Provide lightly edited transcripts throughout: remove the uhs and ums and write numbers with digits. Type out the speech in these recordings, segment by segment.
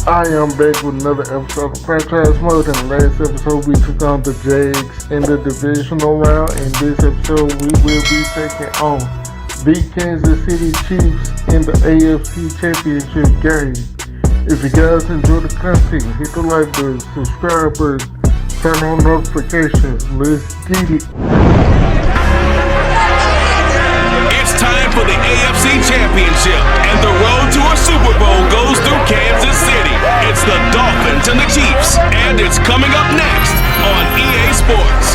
I am back with another episode of Franchise Mode. In the last episode, we took on the Jags in the divisional round. In this episode, we will be taking on the Kansas City Chiefs in the AFC Championship game. If you guys enjoy the content, hit the like button, subscribe button, turn on notifications. Let's get it. It's time for the AFC Championship, and the road to a Super Bowl goes through Kansas City. It's the Dolphins and the Chiefs, and it's coming up next on EA Sports.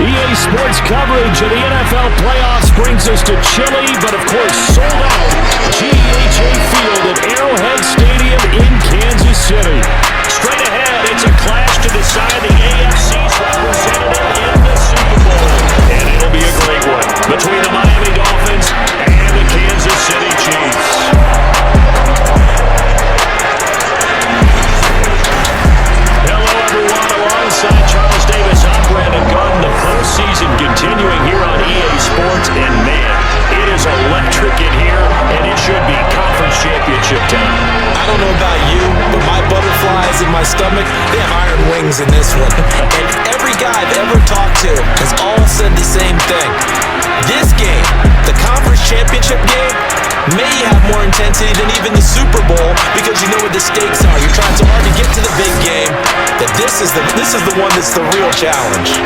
EA Sports coverage of the NFL playoffs brings us to chilly, but of course sold out GEHA Field at Arrowhead Stadium in Kansas City. Straight ahead, it's a clash to decide the AFC's representative in the Super Bowl. And it'll be a great one between the Miami Dolphins and the Kansas City Chiefs. Hello, everyone. Alongside Charles Davis, I'm Brandon Garden. The postseason continuing here on EA Sports, and man, it is electric in here, and it should be conference championship time. I don't know about you, but my butterflies in my stomach, they have iron wings in this one. And every guy I've ever talked to has all said the same thing. This game, the conference championship game, may have more intensity than even the Super Bowl because you know what the stakes are. You're trying so hard to get to the big game that this is the one that's the real challenge.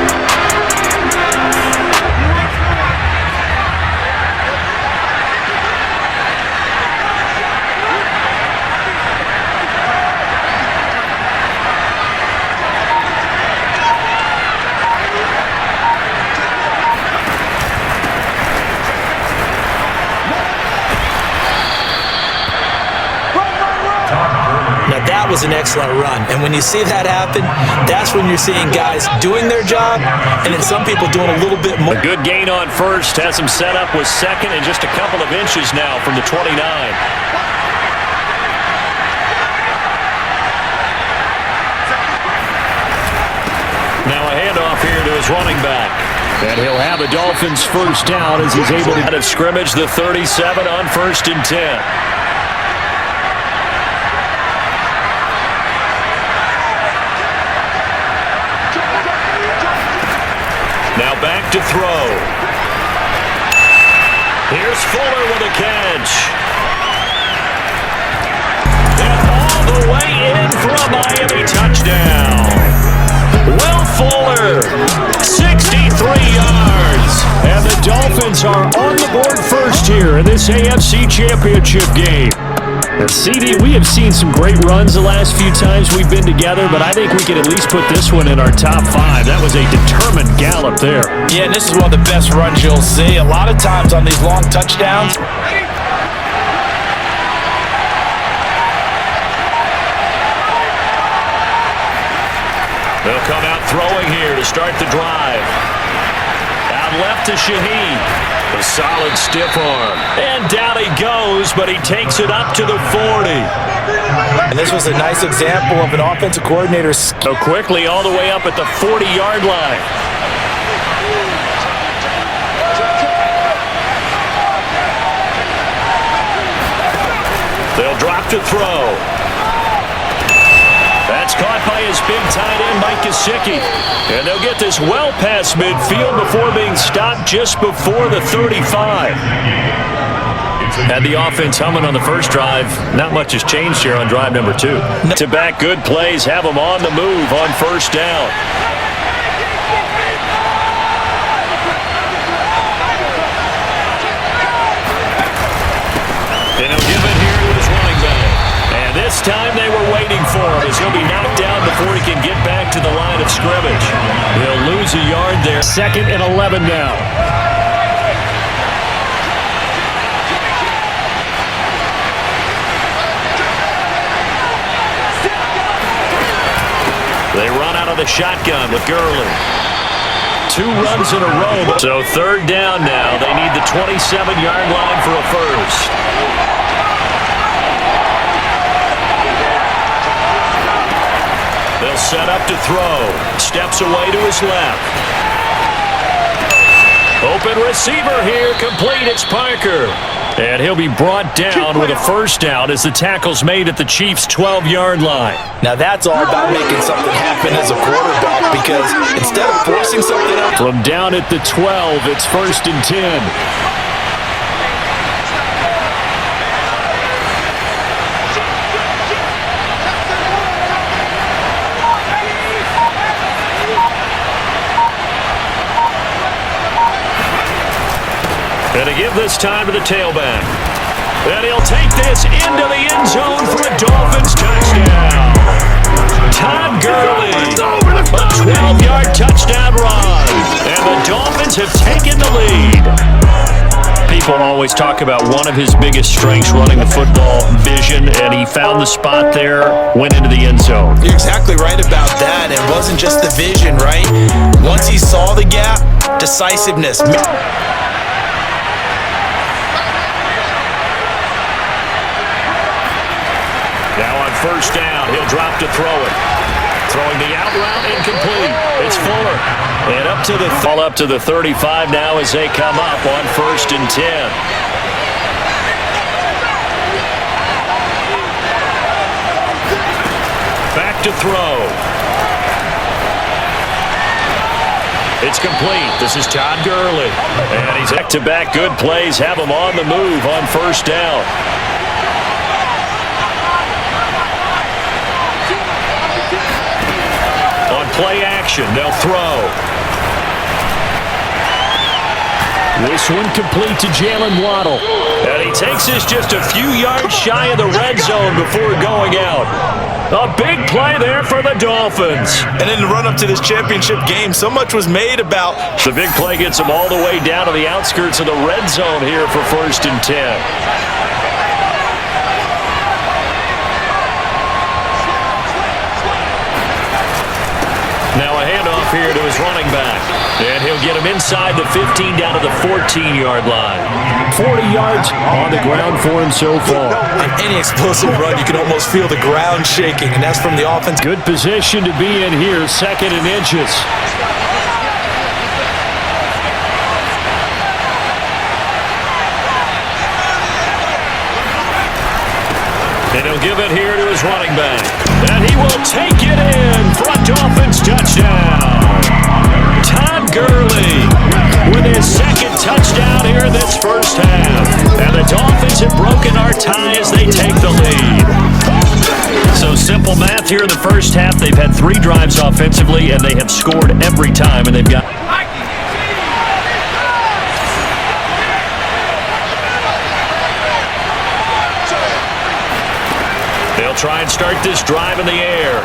That was an excellent run, and when you see that happen, that's when you're seeing guys doing their job, and then some people doing a little bit more. A good gain on first, has him set up with second and just a couple of inches now from the 29. Now a handoff here to his running back. And he'll have the Dolphins first down as he's able to out of scrimmage the 37 on 1st and 10. Now back to throw. Here's Fuller with a catch. And all the way in for a Miami touchdown. Will Fuller, 63 yards. And the Dolphins are on the board first here in this AFC Championship game. And CD, we have seen some great runs the last few times we've been together, but I think we can at least put this one in our top 5. That was a determined gallop there. Yeah, and this is one of the best runs you'll see. A lot of times on these long touchdowns, they'll come out throwing here to start the drive. Out left to Shaheen. A solid stiff arm. And down he goes, but he takes it up to the 40. And this was a nice example of an offensive coordinator. So quickly all the way up at the 40-yard line. They'll drop to throw. That's caught by his big tight end, Mike Gesicki. And they'll get this well past midfield before being stopped just before the 35. Had the offense humming on the first drive. Not much has changed here on drive number 2. To back good plays, have them on the move on first down. And he'll give it here to his running back. And this time they were waiting for him as he'll be knocked down before he can get back to the line of scrimmage. He'll lose a yard there. 2nd and 11 now. They run out of the shotgun with Gurley. 2 runs in a row. So 3rd down now. They need the 27-yard line for a first. They'll set up to throw. Steps away to his left. Open receiver here. Complete. It's Parker. And he'll be brought down with a first down as the tackle's made at the Chiefs' 12-yard line. Now that's all about making something happen as a quarterback, because instead of forcing something up. From down at the 12, it's 1st and 10. And to give this time to the tailback. And he'll take this into the end zone for a Dolphins touchdown. Todd Gurley, a 12-yard touchdown run. And the Dolphins have taken the lead. People always talk about one of his biggest strengths, running the football, vision, and he found the spot there, went into the end zone. You're exactly right about that. It wasn't just the vision, right? Once he saw the gap, decisiveness. First down, he'll drop to throw it. Throwing the out route, incomplete. It's Fuller. And up to the 35 now as they come up on 1st and 10. Back to throw. It's complete. This is Todd Gurley. And he's back-to-back good plays. Have him on the move on 1st down. Play action, they'll throw. This one complete to Jalen Waddle. And he takes this just a few yards shy of the red zone before going out. A big play there for the Dolphins. And in the run-up to this championship game, so much was made about. The big play gets them all the way down to the outskirts of the red zone here for 1st and 10. Now a handoff here to his running back. And he'll get him inside the 15 down to the 14-yard line. 40 yards on the ground for him so far. On any explosive run, you can almost feel the ground shaking, and that's from the offense. Good position to be in here, 2nd and inches. And he'll give it here to his running back. And he will take it in for a Dolphins touchdown. Todd Gurley with his 2nd touchdown here in this first half. And the Dolphins have broken our tie as they take the lead. So simple math here in the first half. They've had 3 drives offensively, and they have scored every time. And they've got... They'll try and start this drive in the air.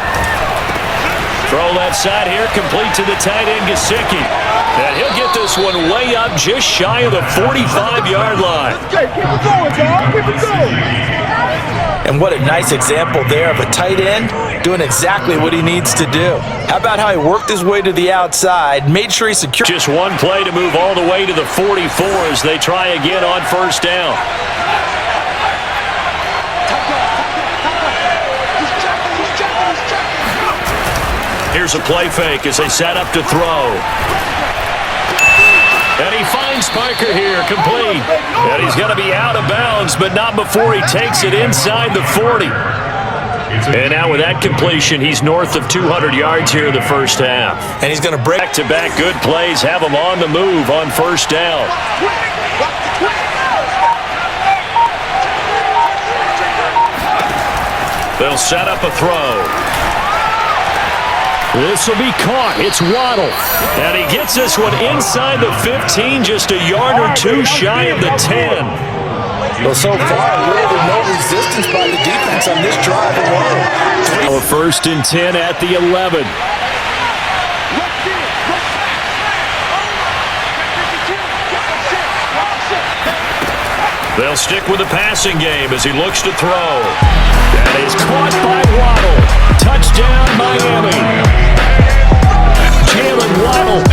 Throw left side here, complete to the tight end, Gesicki. And he'll get this one way up just shy of the 45-yard line. Keep it going, dog. Keep it going. And what a nice example there of a tight end doing exactly what he needs to do. How about how he worked his way to the outside, made sure he secured. Just one play to move all the way to the 44 as they try again on 1st down. Here's a play fake as they set up to throw. And he finds Parker here, complete. And he's going to be out of bounds, but not before he takes it inside the 40. And now with that completion, he's north of 200 yards here in the first half. And he's going to break. Back-to-back good plays, have him on the move on 1st down. They'll set up a throw. This will be caught. It's Waddle. And he gets this one inside the 15, just a yard or 2 shy of the 10. Well, so far, really no resistance by the defense on this drive alone. 1st and 10 at the 11. They'll stick with the passing game as he looks to throw. That is caught by Waddle. Touchdown, Miami. Jalen Waddle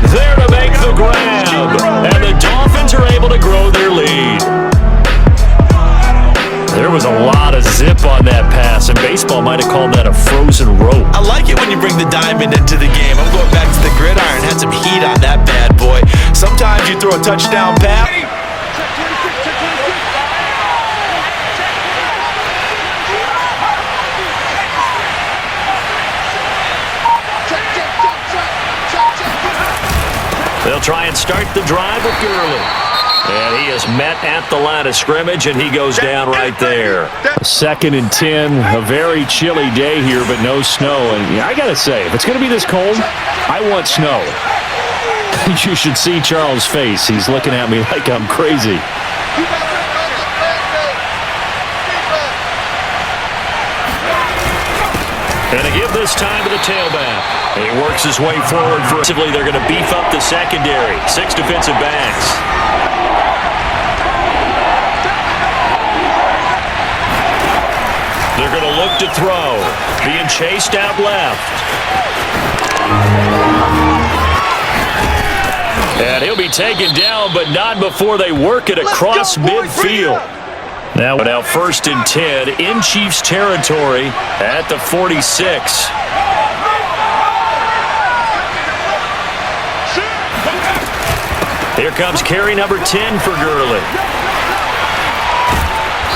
there to make the grab. And the Dolphins are able to grow their lead. There was a lot of zip on that pass, and baseball might have called that a frozen rope. I like it when you bring the diamond into the game. I'm going back to the gridiron. Had some heat on that bad boy. Sometimes you throw a touchdown pass. They'll try and start the drive with Gurley. And he is met at the line of scrimmage, and he goes down right there. 2nd and 10, a very chilly day here, but no snow. And I got to say, if it's going to be this cold, I want snow. You should see Charles' face. He's looking at me like I'm crazy. And to give this time to the tailback. He works his way forward. They're going to beef up the secondary. 6 defensive backs. They're going to look to throw. Being chased out left. And he'll be taken down, but not before they work it across midfield. Now 1st and 10 in Chiefs territory at the 46. Here comes carry number 10 for Gurley.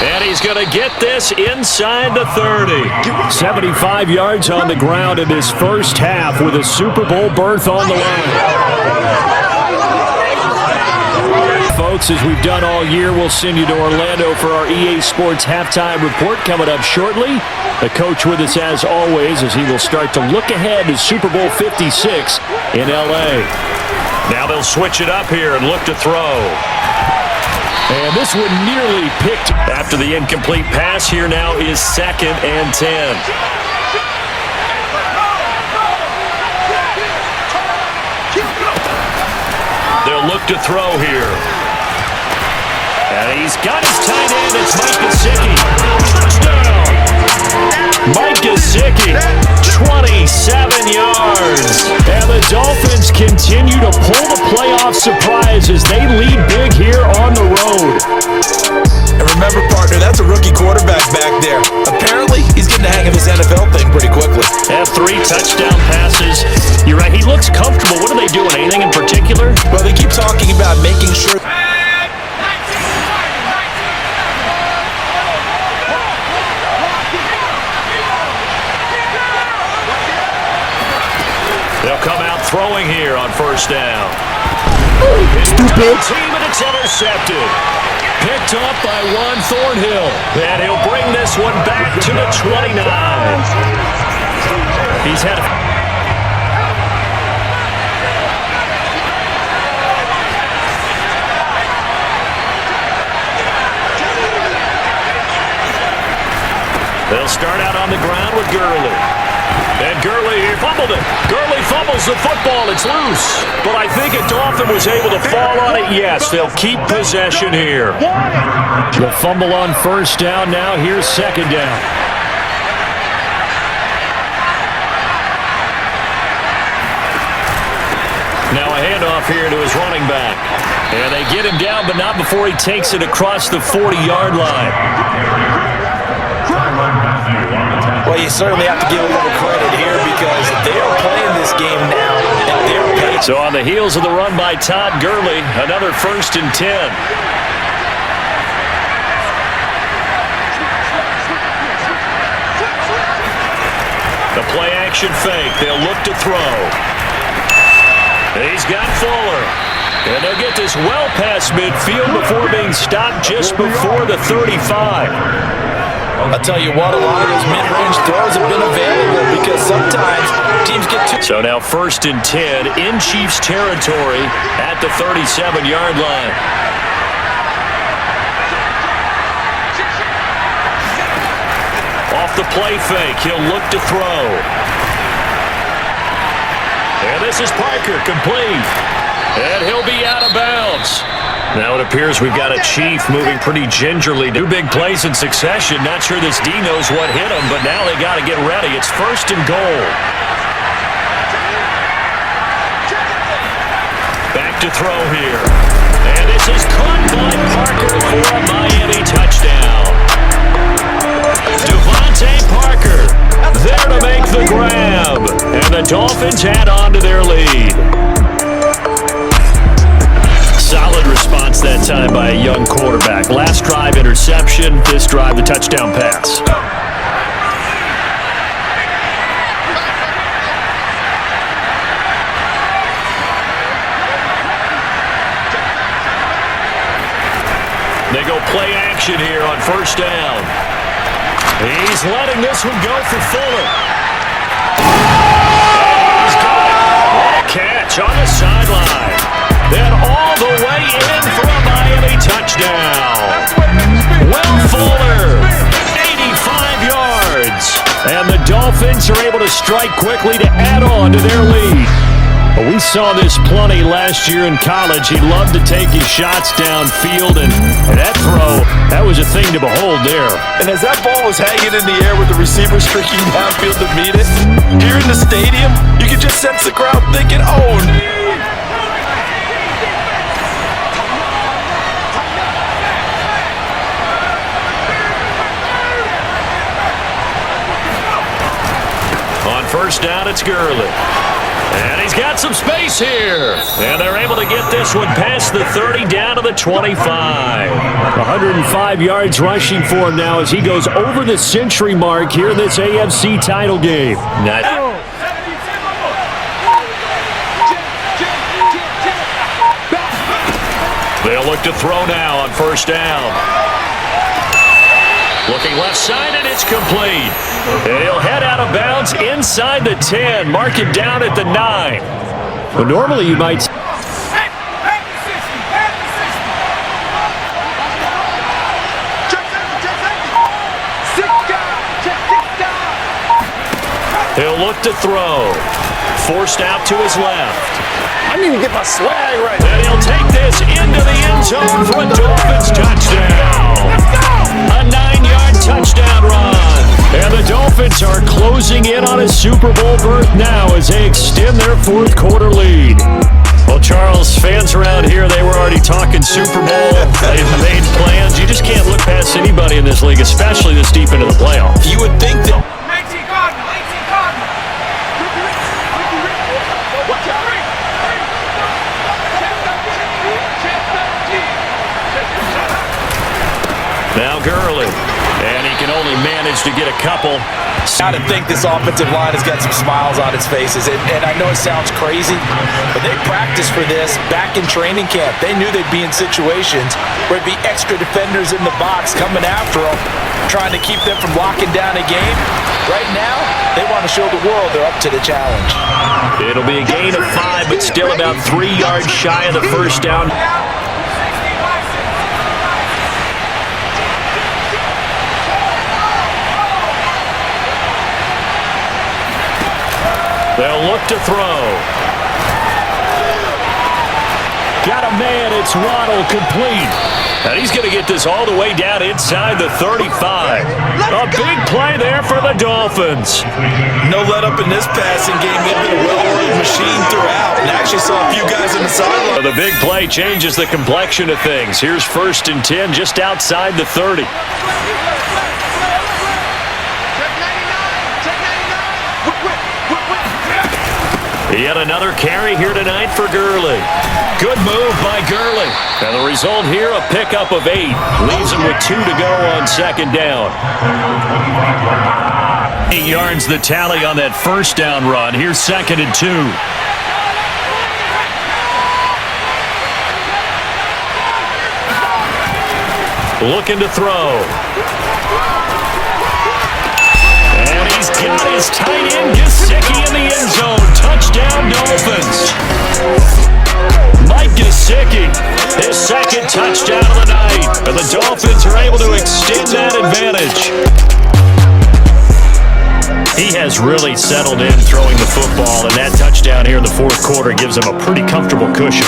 And he's going to get this inside the 30. 75 yards on the ground in this first half with a Super Bowl berth on the line. Folks, as we've done all year, we'll send you to Orlando for our EA Sports halftime report coming up shortly. The coach with us as always as he will start to look ahead to Super Bowl 56 in L.A. Now they'll switch it up here and look to throw. And this one nearly picked after the incomplete pass. Here now is 2nd and 10. They'll look to throw here. And he's got his tight end. It's Mike Gesicki. Touchdown! Mike Gesicki, 27 yards. And the Dolphins continue to pull the playoff surprise as they lead big here on the road. And remember, partner, that's a rookie quarterback back there. Apparently, he's getting the hang of this NFL thing pretty quickly. Have 3 touchdown passes. You're right, he looks comfortable. What are they doing? Anything in particular? Well, they keep talking about making sure. They'll come out throwing here on 1st down. Stupid. Team, and it's intercepted. Picked up by Juan Thornhill. And he'll bring this one back to the 29. He's had They'll start out on the ground with Gurley. And Gurley, he fumbled it. Gurley fumbles the football. It's loose. But I think a Dolphin was able to fall on it. Yes, they'll keep possession here. The fumble on 1st down. Now here's 2nd down. Now a handoff here to his running back. And they get him down, but not before he takes it across the 40-yard line. Well, you certainly have to give a little credit here because they are playing this game now at their pace. So on the heels of the run by Todd Gurley, another 1st and 10. The play action fake. They'll look to throw. He's got Fuller. And they'll get this well past midfield before being stopped just before the 35. I'll tell you what, a lot of those mid-range throws have been available because sometimes teams get too... So now 1st and 10 in Chiefs territory at the 37-yard line. Off the play fake, he'll look to throw. And this is Parker, complete. And he'll be out of bounds. Now it appears we've got a Chief moving pretty gingerly. 2 big plays in succession. Not sure this D knows what hit him, but now they got to get ready. It's 1st and goal. Back to throw here. And this is caught by Parker for a Miami touchdown. Dolphins add on to their lead. Solid response that time by a young quarterback. Last drive, interception. This drive, the touchdown pass. They go play action here on first down. He's letting this one go for Fuller. He's got it. What a catch on the sideline. Then all the way in for a Miami touchdown. Will Fuller, 85 yards. And the Dolphins are able to strike quickly to add on to their lead. We saw this plenty last year in college. He loved to take his shots downfield, and that throw, that was a thing to behold there. And as that ball was hanging in the air with the receiver streaking downfield to meet it, here in the stadium, you could just sense the crowd thinking, oh, on first down, it's Gurley. And he's got some space here. And they're able to get this one past the 30 down to the 25. 105 yards rushing for him now as he goes over the century mark here in this AFC title game. They'll look to throw now on first down. Looking left side, and it's complete. And he'll head out of bounds inside the 10. Mark it down at the 9. But normally you might... He'll look to throw. Forced out to his left. I need to get my swag right. And he'll take this into the end zone for a Dolphins touchdown. A 9-yard touchdown run. And the Dolphins are closing in on a Super Bowl berth now as they extend their fourth quarter lead. Well, Charles, fans around here, they were already talking Super Bowl. They've made plans. You just can't look past anybody in this league, especially this deep into the playoffs. You would think that... Now Gurley, and he can only manage to get a couple. Got to think this offensive line has got some smiles on its faces, and I know it sounds crazy, but they practiced for this back in training camp. They knew they'd be in situations where it'd be extra defenders in the box coming after them, trying to keep them from locking down a game. Right now, they want to show the world they're up to the challenge. It'll be a gain of 5, but still about 3 yards shy of the first down. They'll look to throw. Got a man, it's Waddle, complete. And he's going to get this all the way down inside the 35. A big play there for the Dolphins. No let up in this passing game. They've been a well-oiled machine throughout. And actually saw a few guys in the sideline. The big play changes the complexion of things. Here's 1st and 10 just outside the 30. Yet another carry here tonight for Gurley. Good move by Gurley. And the result here, a pickup of 8. Leaves him with 2 to go on second down. 8 yards the tally on that first down run. Here's 2nd and 2. Looking to throw. And he's got his tight end Gesicki in the end zone. Touchdown Dolphins. Mike Gesicki, his 2nd touchdown of the night. And the Dolphins are able to extend that advantage. He has really settled in throwing the football, and that touchdown here in the fourth quarter gives him a pretty comfortable cushion.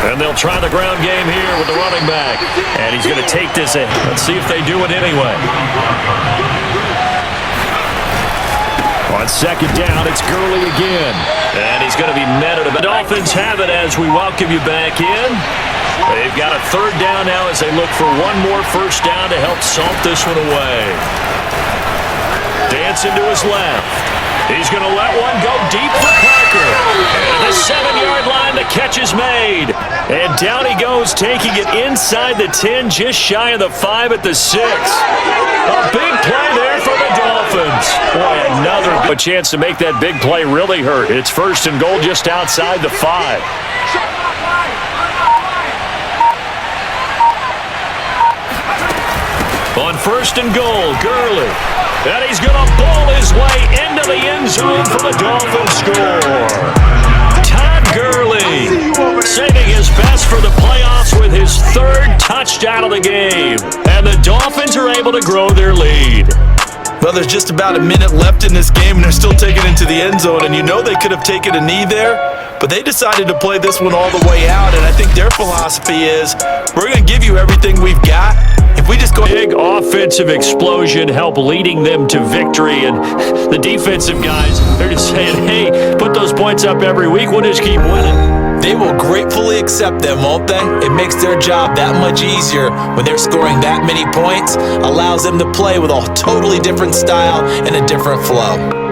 And they'll try the ground game here with the running back. And he's going to take this in. Let's see if they do it anyway. On second down, it's Gurley again. And he's going to be met at the Dolphins have it as we welcome you back in. They've got a third down now as they look for one more first down to help salt this one away. Dancing to his left. He's going to let one go deep for Parker. And the 7-yard line, the catch is made. And down he goes, taking it inside the 10, just shy of the 5 at the 6. A big play there for the Dolphins. Boy, another chance to make that big play really hurt. It's first and goal just outside the 5. On first and goal, Gurley. And he's going to ball his way into the end zone for the Dolphins score. Todd Gurley saving his best for the playoffs with his third touchdown of the game. And the Dolphins are able to grow their lead. Well, there's just about a minute left in this game, and they're still taking it into the end zone. And you know they could have taken a knee there, but they decided to play this one all the way out. And I think their philosophy is, we're going to give you everything we've got. If we just go big offensive explosion, help leading them to victory. And the defensive guys, they're just saying, hey, put those points up every week. We'll just keep winning. They will gratefully accept them, won't they? It makes their job that much easier when they're scoring that many points. Allows them to play with a totally different style and a different flow.